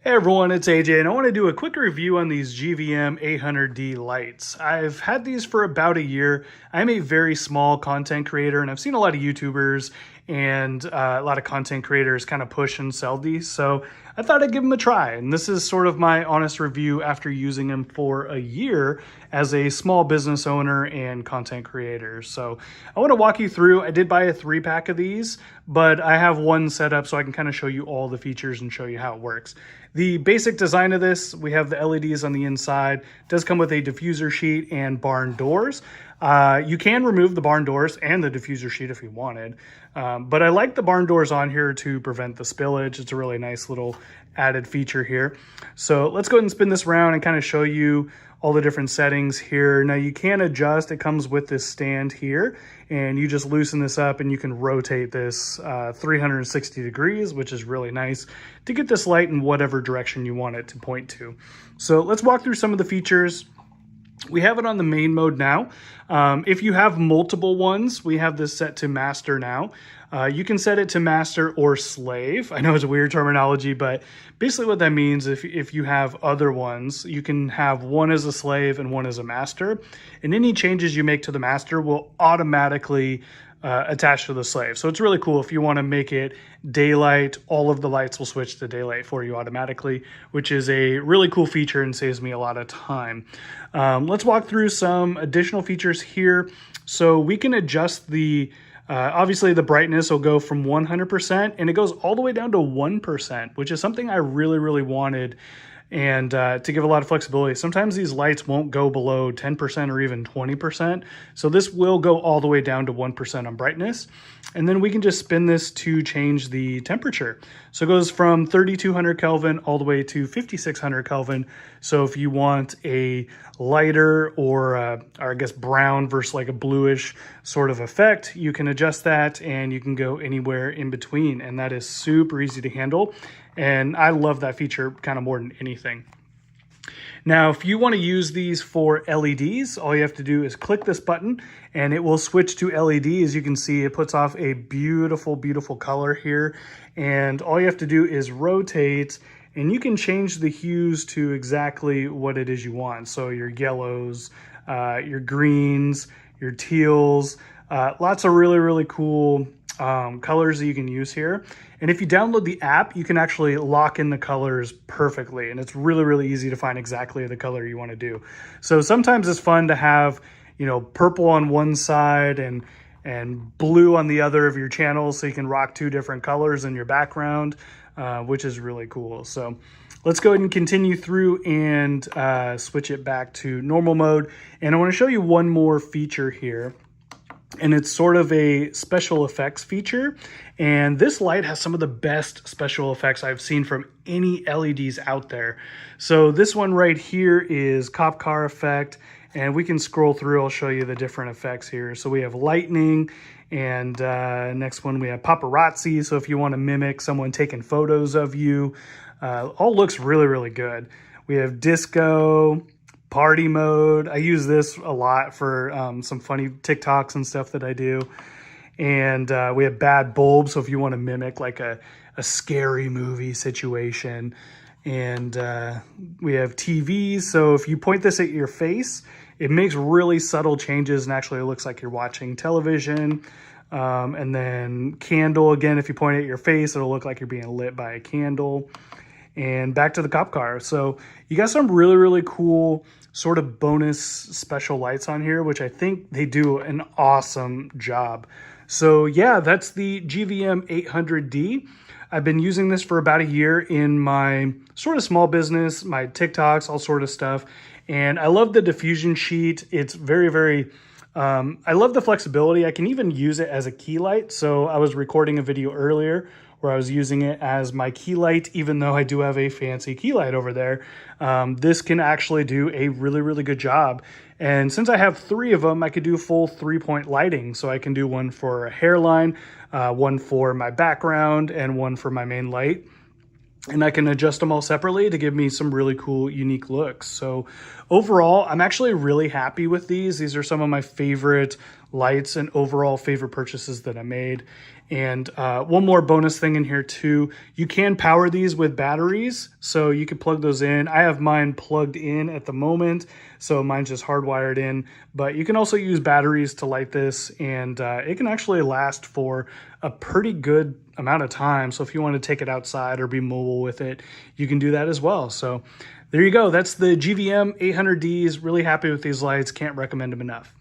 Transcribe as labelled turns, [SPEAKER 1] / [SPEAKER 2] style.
[SPEAKER 1] Hey everyone, it's AJ, and I want to do a quick review on these GVM 800D lights. I've had these for about a year. I'm a very small content creator, and I've seen a lot of YouTubers and a lot of content creators kind of push and sell these, so I thought I'd give them a try. And this is sort of my honest review after using them for a year as a small business owner and content creator. So I want to walk you through. I did buy a 3-pack of these, but I have one set up so I can kind of show you all the features and show you how it works. The basic design of this, we have the LEDs on the inside. It does come with a diffuser sheet and barn doors. You can remove the barn doors and the diffuser sheet if you wanted, but I like the barn doors on here to prevent the spillage. It's a really nice little added feature here. So let's go ahead and spin this around and kind of show you all the different settings here. Now you can adjust, it comes with this stand here, and you just loosen this up and you can rotate this 360 degrees, which is really nice to get this light in whatever direction you want it to point to. So let's walk through some of the features. We have it on the main mode now. If you have multiple ones, we have this set to master now. You can set it to master or slave. I know it's a weird terminology, but basically what that means, if you have other ones, you can have one as a slave and one as a master. And any changes you make to the master will automatically attach to the slave. So it's really cool. If you want to make it daylight, all of the lights will switch to daylight for you automatically, which is a really cool feature and saves me a lot of time. Let's walk through some additional features here. So we can adjust the obviously the brightness will go from 100% and it goes all the way down to 1%, which is something I really wanted, and to give a lot of flexibility. Sometimes these lights won't go below 10% or even 20%. So this will go all the way down to 1% on brightness. And then we can just spin this to change the temperature. So it goes from 3200 Kelvin all the way to 5600 Kelvin. So if you want a lighter or I guess brown versus like a bluish sort of effect, you can adjust that and you can go anywhere in between. And that is super easy to handle. And I love that feature kind of more than anything. Now, if you want to use these for LEDs, all you have to do is click this button and it will switch to LED. As you can see, it puts off a beautiful color here. And all you have to do is rotate and you can change the hues to exactly what it is you want. So your yellows, your greens, your teals, lots of really cool colors that you can use here. And if you download the app, you can actually lock in the colors perfectly. And it's really easy to find exactly the color you want to do. So sometimes it's fun to have, you know, purple on one side and blue on the other of your channel, so you can rock 2 different colors in your background, which is really cool. So let's go ahead and continue through and switch it back to normal mode. And I want to show you one more feature here. And it's sort of a special effects feature. And this light has some of the best special effects I've seen from any LEDs out there. So this one right here is cop car effect. And we can scroll through, I'll show you the different effects here. So we have lightning, and next one we have paparazzi. So if you want to mimic someone taking photos of you, all looks really good. We have disco, party mode. I use this a lot for some funny TikToks and stuff that I do. And we have bad bulb, so if you want to mimic like a scary movie situation. And we have TVs, so if you point this at your face, it makes really subtle changes and actually it looks like you're watching television. And then candle, again, if you point it at your face, it'll look like you're being lit by a candle. And back to the cop car. So you got some really cool sort of bonus special lights on here, which I think they do an awesome job. So yeah, that's the GVM 800D. I've been using this for about a year in my sort of small business, my TikToks, all sort of stuff. And I love the diffusion sheet. It's very, I love the flexibility. I can even use it as a key light. So I was recording a video earlier where I was using it as my key light, even though I do have a fancy key light over there. This can actually do a really good job. And since I have 3 of them, I could do full 3-point lighting. So I can do one for a hairline, one for my background, and one for my main light. And I can adjust them all separately to give me some really cool, unique looks. So overall, I'm actually really happy with these. These are some of my favorite lights and overall favorite purchases that I made. And one more bonus thing in here too, you can power these with batteries, so you can plug those in. I have mine plugged in at the moment, so mine's just hardwired in, but you can also use batteries to light this, and it can actually last for a pretty good amount of time. So if you want to take it outside or be mobile with it, you can do that as well. So there you go. That's the GVM 800Ds. Really happy with these lights. Can't recommend them enough.